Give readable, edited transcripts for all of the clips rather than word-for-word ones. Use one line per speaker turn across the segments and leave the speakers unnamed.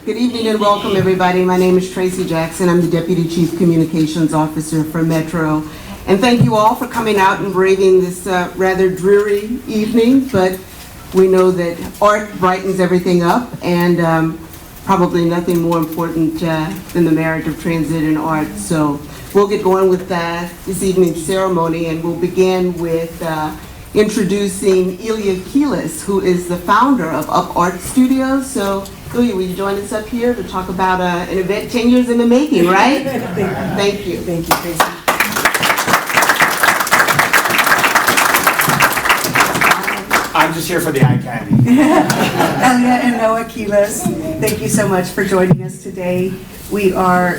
Good evening and welcome, everybody. My name is Tracy Jackson. I'm the Deputy Chief Communications Officer for Metro. And thank you all for coming out and braving this rather dreary evening, but we know that art brightens everything up, and probably nothing more important than the marriage of transit and art. So we'll get going with this evening's ceremony, and we'll begin with introducing Ilya Kilis, who is the founder of Up Art Studios. So Ilya, will you join us up here to talk about an event 10 years in the making, right? Thank you.
Thank you, Tracy.
I'm just here for the eye candy.
Elia and Noah Kilis, thank you so much for joining us today. We are,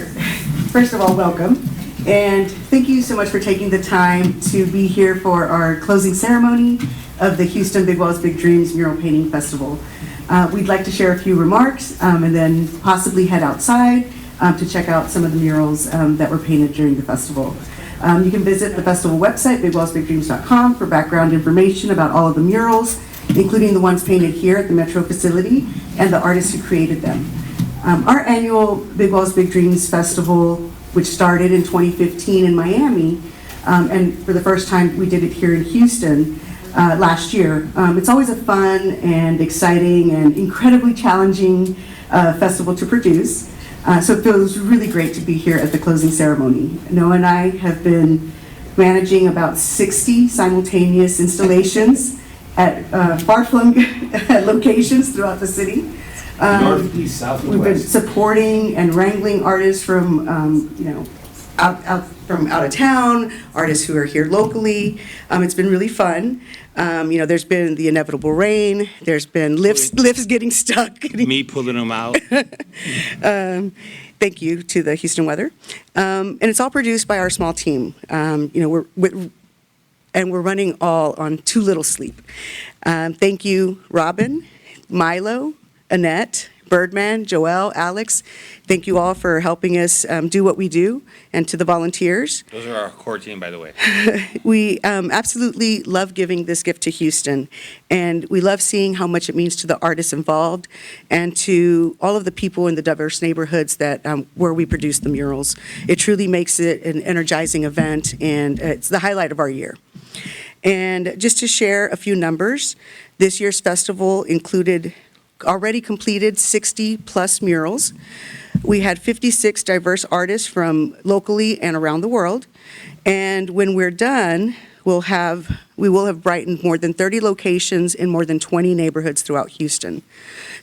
first of all, welcome. And thank you so much for taking the time to be here for our closing ceremony of the Houston Big Walls, Big Dreams Mural Painting Festival. We'd like to share a few remarks and then possibly head outside to check out some of the murals that were painted during the festival. You can visit the festival website, bigwallsbigdreams.com, for background information about all of the murals, including the ones painted here at the Metro facility and the artists who created them. Our annual Big Walls, Big Dreams Festival, which started in 2015 in Miami, and for the first time we did it here in Houston last year. It's always a fun and exciting and incredibly challenging festival to produce. So it feels really great to be here at the closing ceremony. Noah and I have been managing about 60 simultaneous installations at far-flung locations throughout the city.
North, east, south, and
we've been
west.
supporting and wrangling artists from, out of town, artists who are here locally. It's been really fun. There's been the inevitable rain. There's been lifts getting stuck.
Me pulling them out.
Thank you to the Houston weather. And it's all produced by our small team. We're running all on too little sleep. Thank you, Robin, Milo, Annette, Birdman, Joelle, Alex. Thank you all for helping us do what we do, and to the volunteers.
Those are our core team, by the way.
We absolutely love giving this gift to Houston, and we love seeing how much it means to the artists involved and to all of the people in the diverse neighborhoods that where we produce the murals. It truly makes it an energizing event, and it's the highlight of our year. And just to share a few numbers, this year's festival already completed 60 plus murals. We had 56 diverse artists from locally and around the world. And when we're done, we will have brightened more than 30 locations in more than 20 neighborhoods throughout Houston.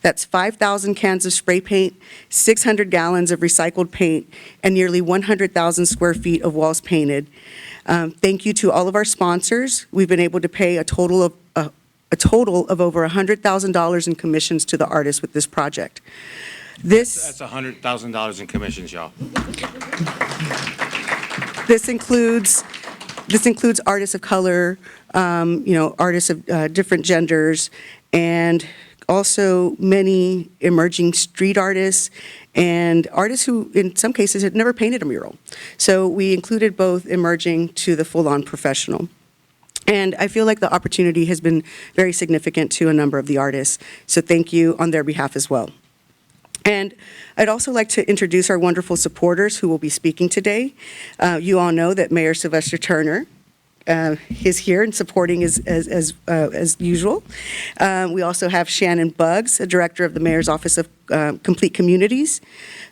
That's 5,000 cans of spray paint, 600 gallons of recycled paint, and nearly 100,000 square feet of walls painted. Thank you to all of our sponsors. We've been able to pay a total of over $100,000 in commissions to the artists with this project.
That's $100,000 in commissions, y'all.
This includes artists of color, artists of different genders, and also many emerging street artists and artists who, in some cases, had never painted a mural. So we included both emerging to the full-on professional. And I feel like the opportunity has been very significant to a number of the artists. So thank you on their behalf as well. And I'd also like to introduce our wonderful supporters who will be speaking today. You all know that Mayor Sylvester Turner is here and supporting as usual. We also have Shannon Buggs, a director of the Mayor's Office of Complete Communities,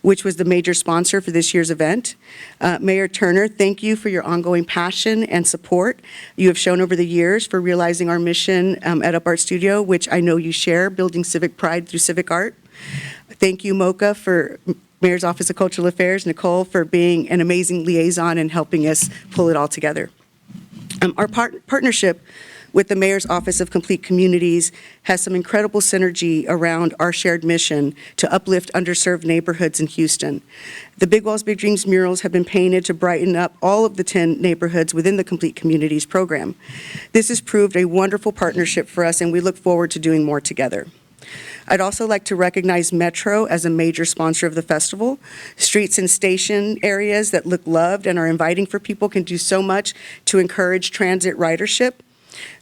which was the major sponsor for this year's event. Mayor Turner, thank you for your ongoing passion and support you have shown over the years for realizing our mission at Up Art Studio, which I know you share, building civic pride through civic art. Thank you, Mocha, for Mayor's Office of Cultural Affairs, Nicole, for being an amazing liaison and helping us pull it all together. Our partnership with the Mayor's Office of Complete Communities has some incredible synergy around our shared mission to uplift underserved neighborhoods in Houston. The Big Walls, Big Dreams murals have been painted to brighten up all of the 10 neighborhoods within the Complete Communities program. This has proved a wonderful partnership for us, and we look forward to doing more together. I'd also like to recognize Metro as a major sponsor of the festival. Streets and station areas that look loved and are inviting for people can do so much to encourage transit ridership.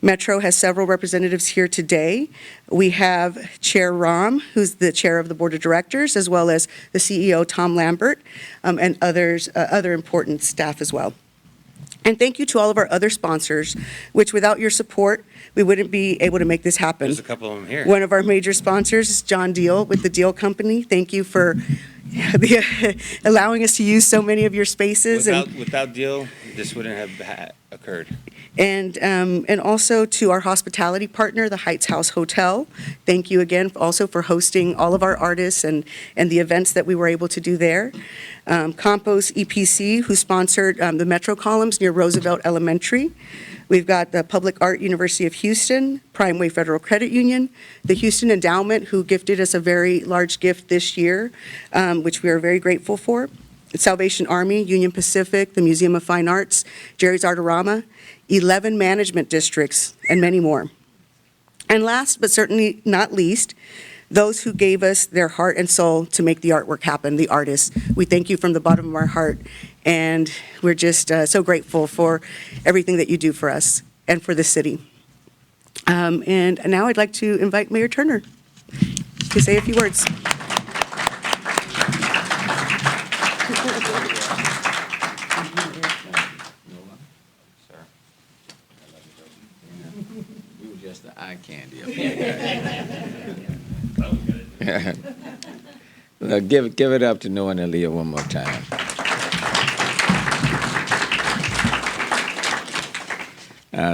Metro has several representatives here today. We have Chair Ram, who's the chair of the Board of Directors, as well as the CEO, Tom Lambert, and other important staff as well. And thank you to all of our other sponsors, which without your support, we wouldn't be able to make this happen.
There's a couple of them here.
One of our major sponsors is John Deal with the Deal Company. Thank you for allowing us to use so many of your spaces.
Without Deal, this wouldn't have occurred.
And also to our hospitality partner, the Heights House Hotel. Thank you again also for hosting all of our artists and the events that we were able to do there. Compost EPC, who sponsored the Metro columns near Roosevelt Elementary. We've got the Public Art University of Houston, Primeway Federal Credit Union, the Houston Endowment, who gifted us a very large gift this year, which we are very grateful for. Salvation Army, Union Pacific, the Museum of Fine Arts, Jerry's Artorama, 11 management districts, and many more. And last, but certainly not least, those who gave us their heart and soul to make the artwork happen, the artists. We thank you from the bottom of our heart, and we're just so grateful for everything that you do for us and for the city. And now I'd like to invite Mayor Turner to say a few words.
We were just the eye candy up here. Look, give it up to Noah and Aaliyah one more time.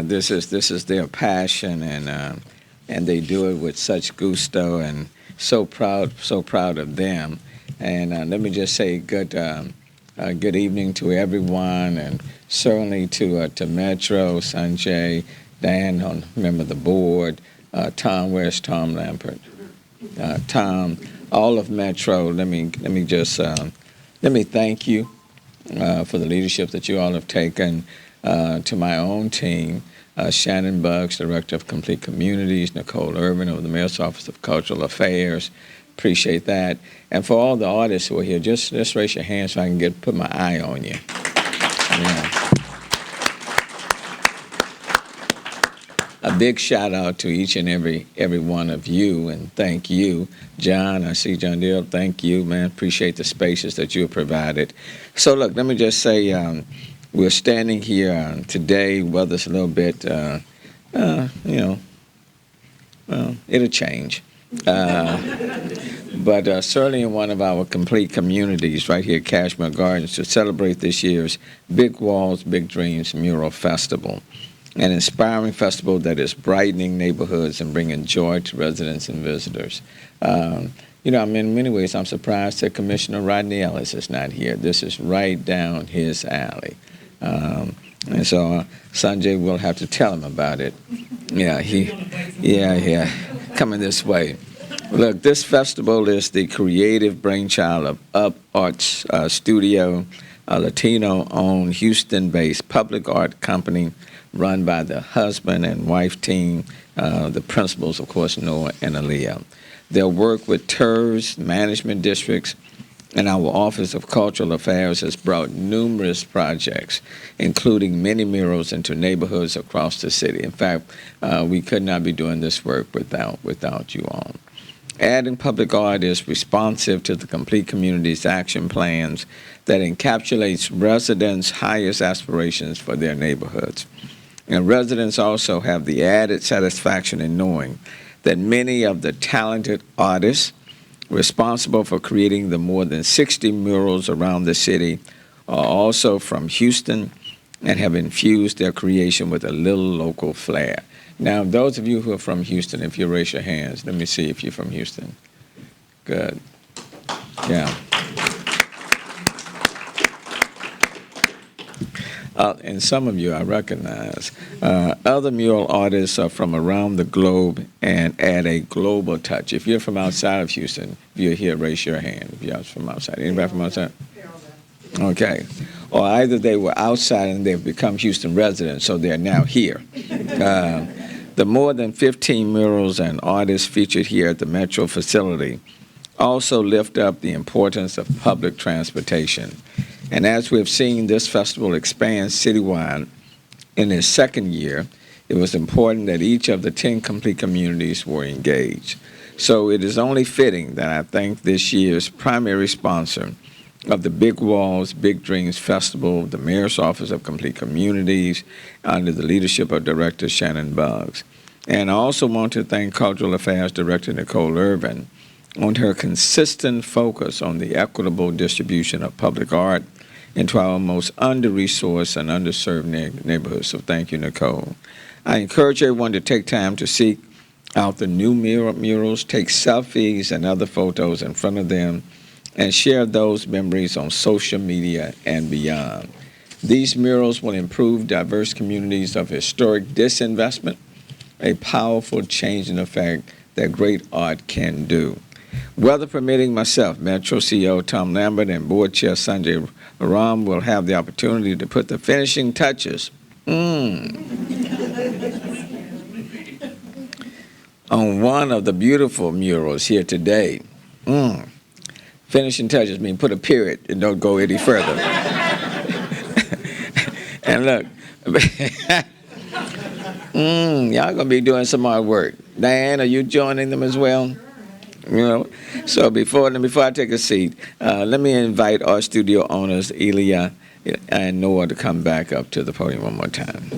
This is their passion, and they do it with such gusto, and so proud of them. And let me just say good evening to everyone, and certainly to Metro, Sanjay, Dan, member of the board, Tom. Where's Tom Lambert? Tom, all of Metro. Let me thank you for the leadership that you all have taken. To my own team, Shannon Buggs, Director of Complete Communities, Nicole Urban of the Mayor's Office of Cultural Affairs. Appreciate that. And for all the artists who are here, just raise your hand so I can put my eye on you. Yeah. A big shout out to each and every one of you, and thank you. John, I see John Deal, thank you, man. Appreciate the spaces that you have provided. So look, let me just say, we're standing here today, weather's a little bit, it'll change. But certainly in one of our complete communities right here at Cashmere Gardens to celebrate this year's Big Walls, Big Dreams Mural Festival, an inspiring festival that is brightening neighborhoods and bringing joy to residents and visitors. In many ways, I'm surprised that Commissioner Rodney Ellis is not here. This is right down his alley. And so Sanjay will have to tell him about it. Yeah, coming this way. Look, this festival is the creative brainchild of Up Arts Studio, a Latino-owned Houston-based public art company run by the husband and wife team, the principals, of course, Noah and Aaliyah. Their work with TERS, management districts, and our Office of Cultural Affairs has brought numerous projects, including many murals into neighborhoods across the city. In fact, we could not be doing this work without you all. Adding public art is responsive to the Complete Communities action plans that encapsulates residents' highest aspirations for their neighborhoods. And residents also have the added satisfaction in knowing that many of the talented artists responsible for creating the more than 60 murals around the city are also from Houston and have infused their creation with a little local flair. Now, those of you who are from Houston, if you raise your hands, let me see if you're from Houston. Good. Yeah. And some of you I recognize. Other mural artists are from around the globe and add a global touch. If you're from outside of Houston, if you're here, raise your hand. If you're from outside. Anybody from outside? Okay. Or either they were outside and they've become Houston residents, so they're now here. The more than 15 murals and artists featured here at the Metro facility also lift up the importance of public transportation. And as we've seen this festival expand citywide in its second year, it was important that each of the 10 complete communities were engaged. So it is only fitting that I thank this year's primary sponsor of the Big Walls, Big Dreams Festival, the Mayor's Office of Complete Communities, under the leadership of Director Shannon Buggs. And I also want to thank Cultural Affairs Director Nicole Irvin on her consistent focus on the equitable distribution of public art into our most under-resourced and underserved neighborhoods. So thank you, Nicole. I encourage everyone to take time to seek out the new murals, take selfies and other photos in front of them, and share those memories on social media and beyond. These murals will improve diverse communities of historic disinvestment, a powerful changing effect that great art can do. Weather permitting, myself, Metro CEO Tom Lambert, and Board Chair Sanjay Ram will have the opportunity to put the finishing touches on one of the beautiful murals here today. Finishing touches mean put a period and don't go any further. And look, y'all gonna be doing some hard work. Diane, are you joining them as well? You know, so before I take a seat, let me invite our studio owners, Elia and Noah, to come back up to the podium one more time.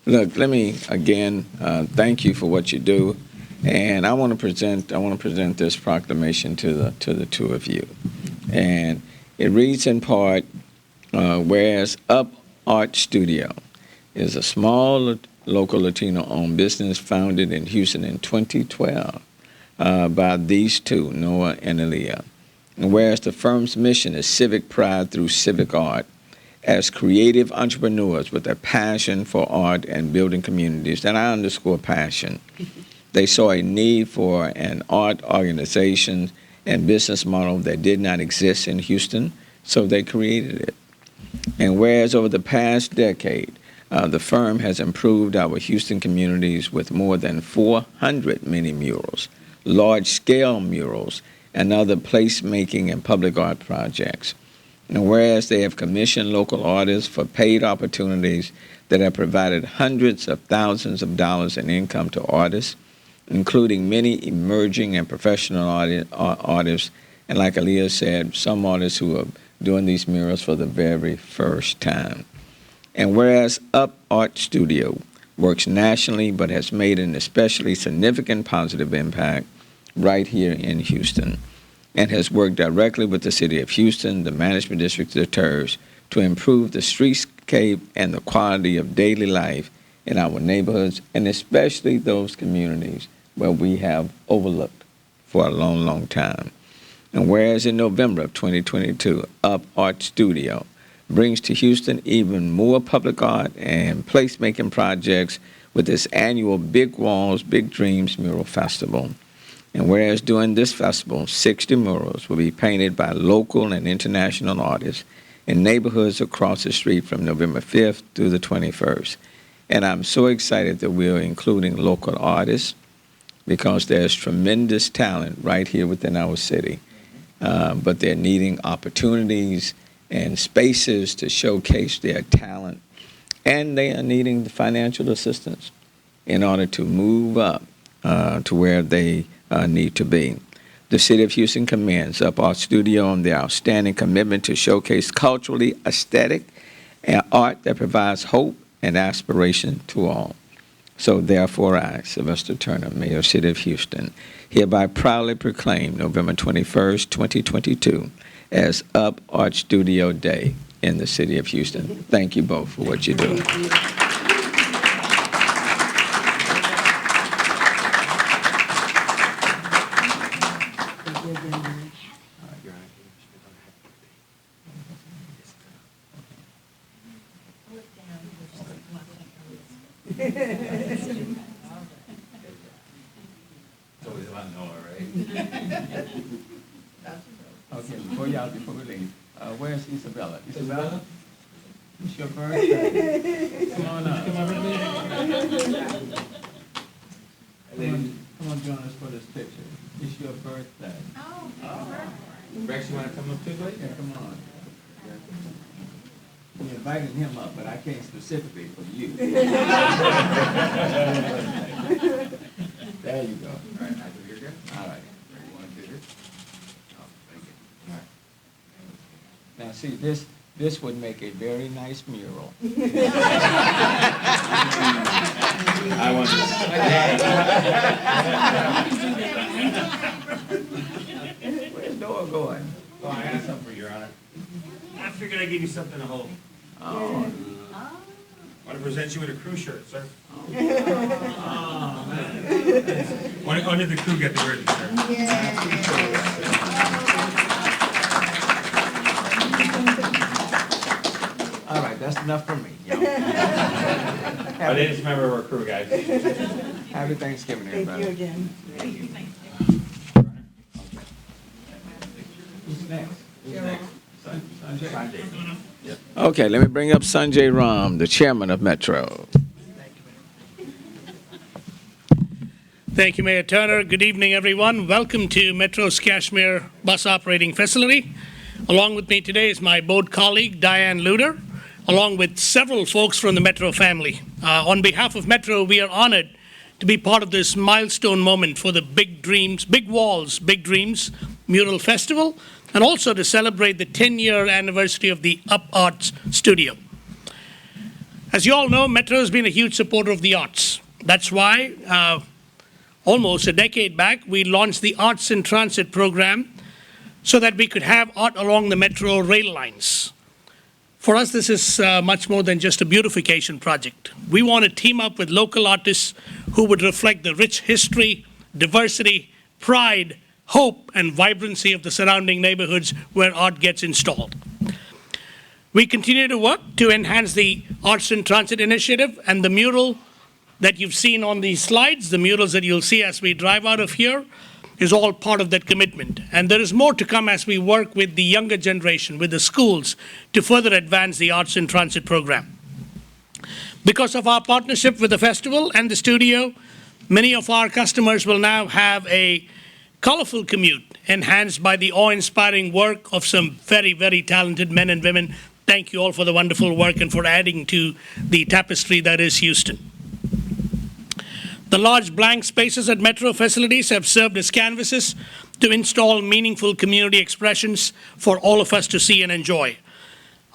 Look, let me again thank you for what you do, and I want to present this proclamation to the two of you, and it reads in part, whereas Up Art Studio is a small local Latino-owned business founded in Houston in 2012 by these two, Noah and Aaliyah. And whereas the firm's mission is civic pride through civic art, as creative entrepreneurs with a passion for art and building communities, and I underscore passion, they saw a need for an art organization and business model that did not exist in Houston, so they created it. And whereas over the past decade, the firm has improved our Houston communities with more than 400 mini murals, large-scale murals, and other placemaking and public art projects. And whereas they have commissioned local artists for paid opportunities that have provided hundreds of thousands of dollars in income to artists, including many emerging and professional artists, and like Aaliyah said, some artists who are doing these murals for the very first time. And whereas Up Art Studio works nationally but has made an especially significant positive impact right here in Houston, and has worked directly with the City of Houston, the management district of TERS, to improve the streetscape and the quality of daily life in our neighborhoods, and especially those communities where we have overlooked for a long, long time. And whereas in November of 2022, Up Art Studio brings to Houston even more public art and placemaking projects with its annual Big Walls, Big Dreams Mural Festival. And whereas during this festival, 60 murals will be painted by local and international artists in neighborhoods across the street from November 5th through the 21st. And I'm so excited that we're including local artists because there's tremendous talent right here within our city. But they're needing opportunities and spaces to showcase their talent. And they are needing the financial assistance in order to move up to where they need to be. The City of Houston commends Up Art Studio on their outstanding commitment to showcase culturally aesthetic and art that provides hope and aspiration to all. So therefore I, Sylvester Turner, Mayor of the City of Houston, hereby proudly proclaim November 21st, 2022 as Up Art Studio Day in the City of Houston. Thank you both for what you do.
It's always about Noah, right?
Okay, before we leave, where's Isabella? Isabella? It's your birthday. Come on up. Come on, join us for this picture. It's your birthday.
Rex, you want to come up too, buddy?
Yeah, come on. You invited him up, but I came specifically for you. There you go.
All right, I do your good.
All right.
Where you want to do this? Oh, thank you.
All right. Now, see, this would make a very nice mural.
I want
Where's Noah going?
Oh, I got something for you, Your Honor. I figured I'd give you something to hold.
Oh,
I want to present you with a crew shirt, sir. Only the crew get the ribbon, sir.
all right, that's enough for me.
But it is a member of our crew, guys.
Happy Thanksgiving, everybody.
Thank you again.
Who's next? Who's next?
Sanjay.
Okay, let me bring up Sanjay Ram, the chairman of Metro.
Thank you, Mayor Turner. Good evening, everyone. Welcome to Metro's Kashmir bus operating facility. Along with me today is my board colleague, Diane Luder, along with several folks from the Metro family. On behalf of Metro, we are honored to be part of this milestone moment for the Big Dreams, Big Walls, Big Dreams Mural Festival, and also to celebrate the 10-year anniversary of the Up Arts Studio. As you all know, Metro has been a huge supporter of the arts. That's why, almost a decade back, we launched the Arts in Transit program so that we could have art along the Metro rail lines. For us, this is much more than just a beautification project. We want to team up with local artists who would reflect the rich history, diversity, pride, hope, and vibrancy of the surrounding neighborhoods where art gets installed. We continue to work to enhance the Arts in Transit initiative, and the mural that you've seen on these slides, the murals that you'll see as we drive out of here, is all part of that commitment. And there is more to come as we work with the younger generation, with the schools, to further advance the Arts in Transit program. Because of our partnership with the festival and the studio, many of our customers will now have a colorful commute enhanced by the awe-inspiring work of some very, very talented men and women. Thank you all for the wonderful work and for adding to the tapestry that is Houston. The large blank spaces at Metro facilities have served as canvases to install meaningful community expressions for all of us to see and enjoy.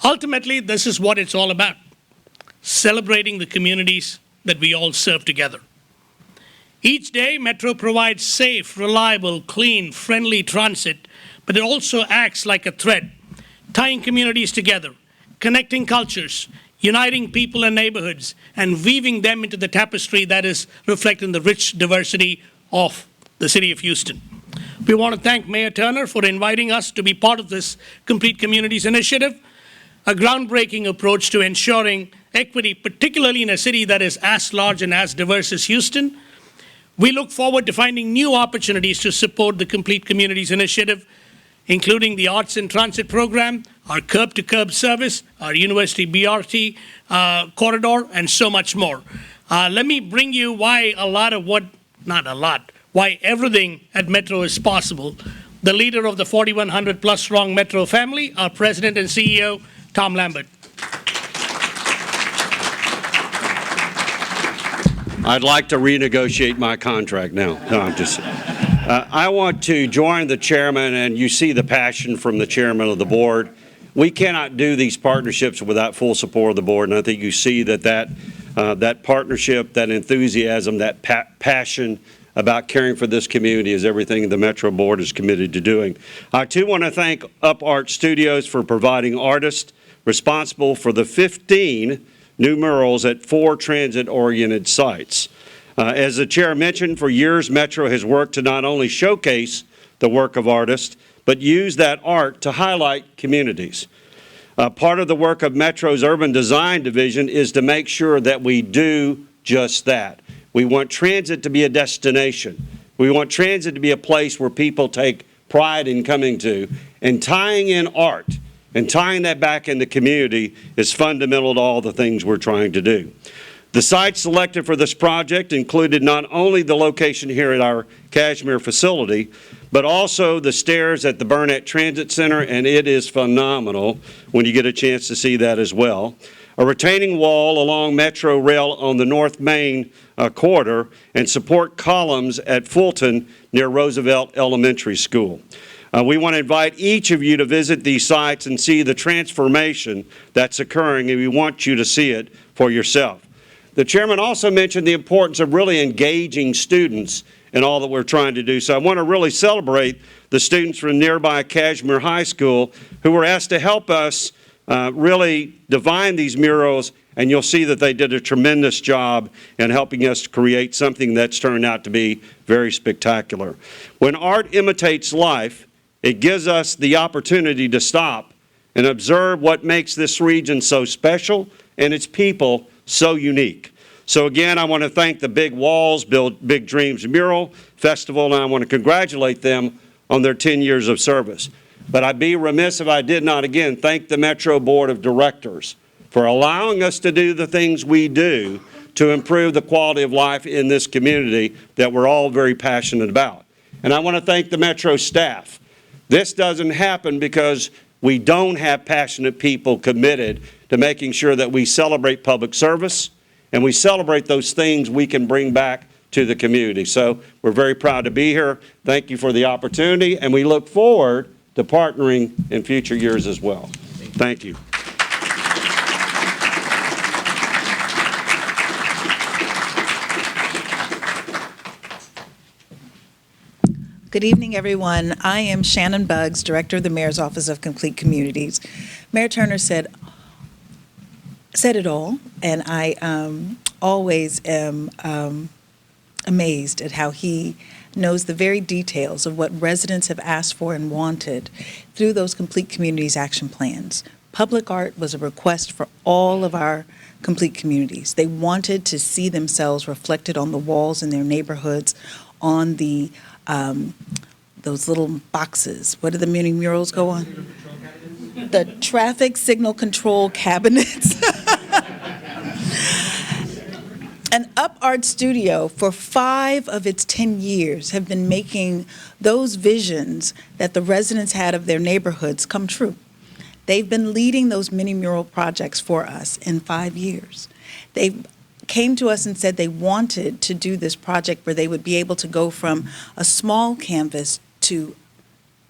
Ultimately, this is what it's all about: celebrating the communities that we all serve together. Each day, Metro provides safe, reliable, clean, friendly transit, but it also acts like a thread, tying communities together, connecting cultures, uniting people and neighborhoods, and weaving them into the tapestry that is reflecting the rich diversity of the city of Houston. We want to thank Mayor Turner for inviting us to be part of this Complete Communities initiative, a groundbreaking approach to ensuring equity, particularly in a city that is as large and as diverse as Houston. We look forward to finding new opportunities to support the Complete Communities initiative, including the Arts in Transit program, our curb-to-curb service, our University BRT corridor, and so much more. Let me bring you why why everything at Metro is possible. The leader of the 4,100 plus strong Metro family, our President and CEO, Tom Lambert.
I'd like to renegotiate my contract now. No, I'm just. I want to join the chairman, and you see the passion from the chairman of the board. We cannot do these partnerships without full support of the board, and I think you see that partnership, that enthusiasm, that passion about caring for this community is everything the Metro board is committed to doing. I too want to thank Up Art Studios for providing artists responsible for the 15 new murals at 4 transit-oriented sites. As the chair mentioned, for years Metro has worked to not only showcase the work of artists, but use that art to highlight communities. Part of the work of Metro's Urban Design Division is to make sure that we do just that. We want transit to be a destination. We want transit to be a place where people take pride in coming to, and tying in art and tying that back in the community is fundamental to all the things we're trying to do. The sites selected for this project included not only the location here at our Cashmere facility, but also the stairs at the Burnett Transit Center, and it is phenomenal when you get a chance to see that as well. A retaining wall along METRORail on the North Main corridor, and support columns at Fulton near Roosevelt Elementary School. We want to invite each of you to visit these sites and see the transformation that's occurring, and we want you to see it for yourself. The chairman also mentioned the importance of really engaging students in all that we're trying to do. So I want to really celebrate the students from nearby Cashmere High School who were asked to help us really define these murals, and you'll see that they did a tremendous job in helping us create something that's turned out to be very spectacular. When art imitates life, it gives us the opportunity to stop and observe what makes this region so special and its people so unique. So again, I want to thank the Big Walls, Big Dreams Mural Festival, and I want to congratulate them on their 10 years of service. But I'd be remiss if I did not again thank the Metro Board of Directors for allowing us to do the things we do to improve the quality of life in this community that we're all very passionate about. And I want to thank the Metro staff. This doesn't happen because we don't have passionate people committed to making sure that we celebrate public service and we celebrate those things we can bring back to the community. So we're very proud to be here. Thank you for the opportunity, and we look forward to partnering in future years as well. Thank you.
Good evening, everyone. I am Shannon Buggs, Director of the Mayor's Office of Complete Communities. Mayor Turner said it all, and I always am amazed at how he knows the very details of what residents have asked for and wanted through those Complete Communities action plans. Public art was a request for all of our complete communities. They wanted to see themselves reflected on the walls in their neighborhoods, on the those little boxes. What do the mini murals go on? The traffic signal control cabinets. An Up Art Studio, for 5 of its 10 years, have been making those visions that the residents had of their neighborhoods come true. They've been leading those mini mural projects for us in 5 years. They came to us and said they wanted to do this project where they would be able to go from a small canvas to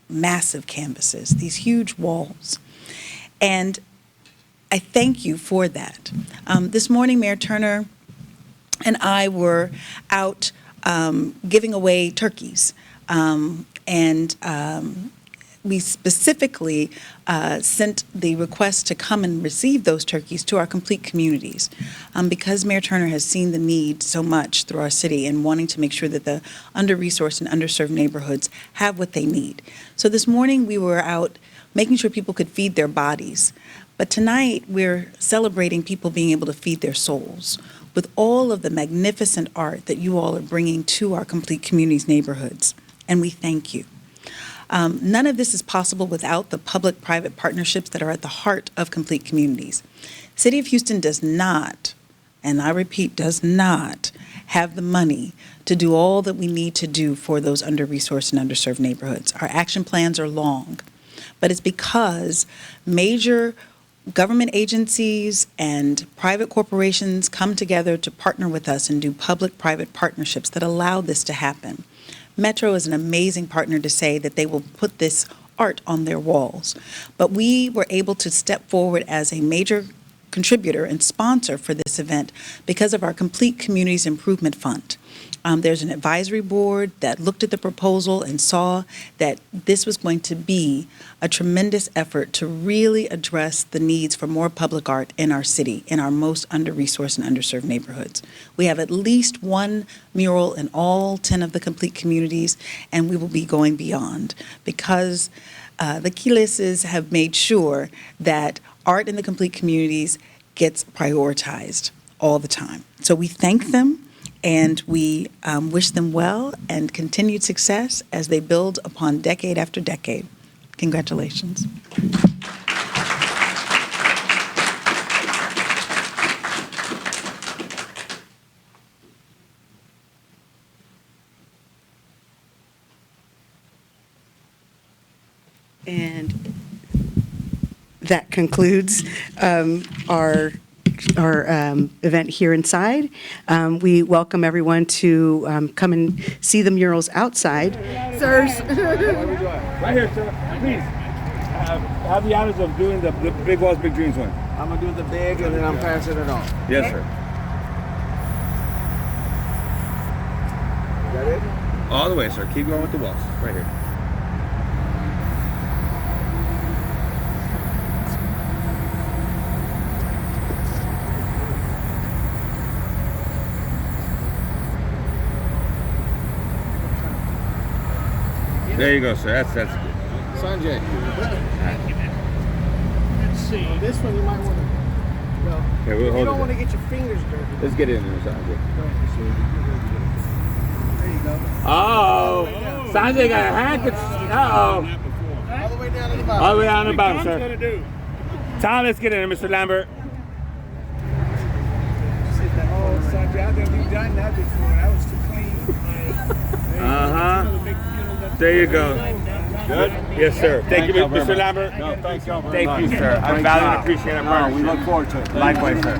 massive canvases, these huge walls. And I thank you for that. This morning, Mayor Turner and I were out giving away turkeys. We specifically sent the request to come and receive those turkeys to our complete communities because Mayor Turner has seen the need so much through our city and wanting to make sure that the under-resourced and underserved neighborhoods have what they need. So this morning we were out making sure people could feed their bodies. But tonight we're celebrating people being able to feed their souls with all of the magnificent art that you all are bringing to our complete communities neighborhoods. And we thank you. None of this is possible without the public-private partnerships that are at the heart of complete communities. City of Houston does not, and I repeat, does not have the money to do all that we need to do for those under-resourced and underserved neighborhoods. Our action plans are long, but it's because major government agencies and private corporations come together to partner with us and do public-private partnerships that allow this to happen. Metro is an amazing partner to say that they will put this art on their walls. But we were able to step forward as a major contributor and sponsor for this event because of our Complete Communities Improvement Fund. There's an advisory board that looked at the proposal and saw that this was going to be a tremendous effort to really address the needs for more public art in our city, in our most under-resourced and underserved neighborhoods. We have at least one mural in all 10 of the complete communities, and we will be going beyond because the Quileses have made sure that art in the complete communities gets prioritized all the time. So we thank them. And we wish them well and continued success as they build upon decade after decade. Congratulations.
And that concludes our event here inside. We welcome everyone to come and see the murals outside. Sirs.
Right here, sir. Please. Have the honors of doing the Big Walls, Big Dreams one.
I'm gonna do the big and then I'm passing it on.
Yes, sir.
Is that it?
All the way, sir. Keep going with the walls. Right here. There you go, sir. That's good.
Sanjay.
Let's see.
This one you might want to.
Here, we'll
You
hold
don't
it.
want to get your fingers dirty.
Let's get in there, Sanjay.
There you go.
Oh, Sanjay got a hand.
All the way down to the bottom.
All the way down the bottom, sir. Tom, let's get in there, Mr. Lambert.
Oh, Sanjay, I think we've done that before. That was too clean.
There you go. Good? Yes, sir. Thank you, Mr. Lambert.
No, thank you.
Thank you, sir. I value and appreciate it.
We look forward to it.
Likewise, sir.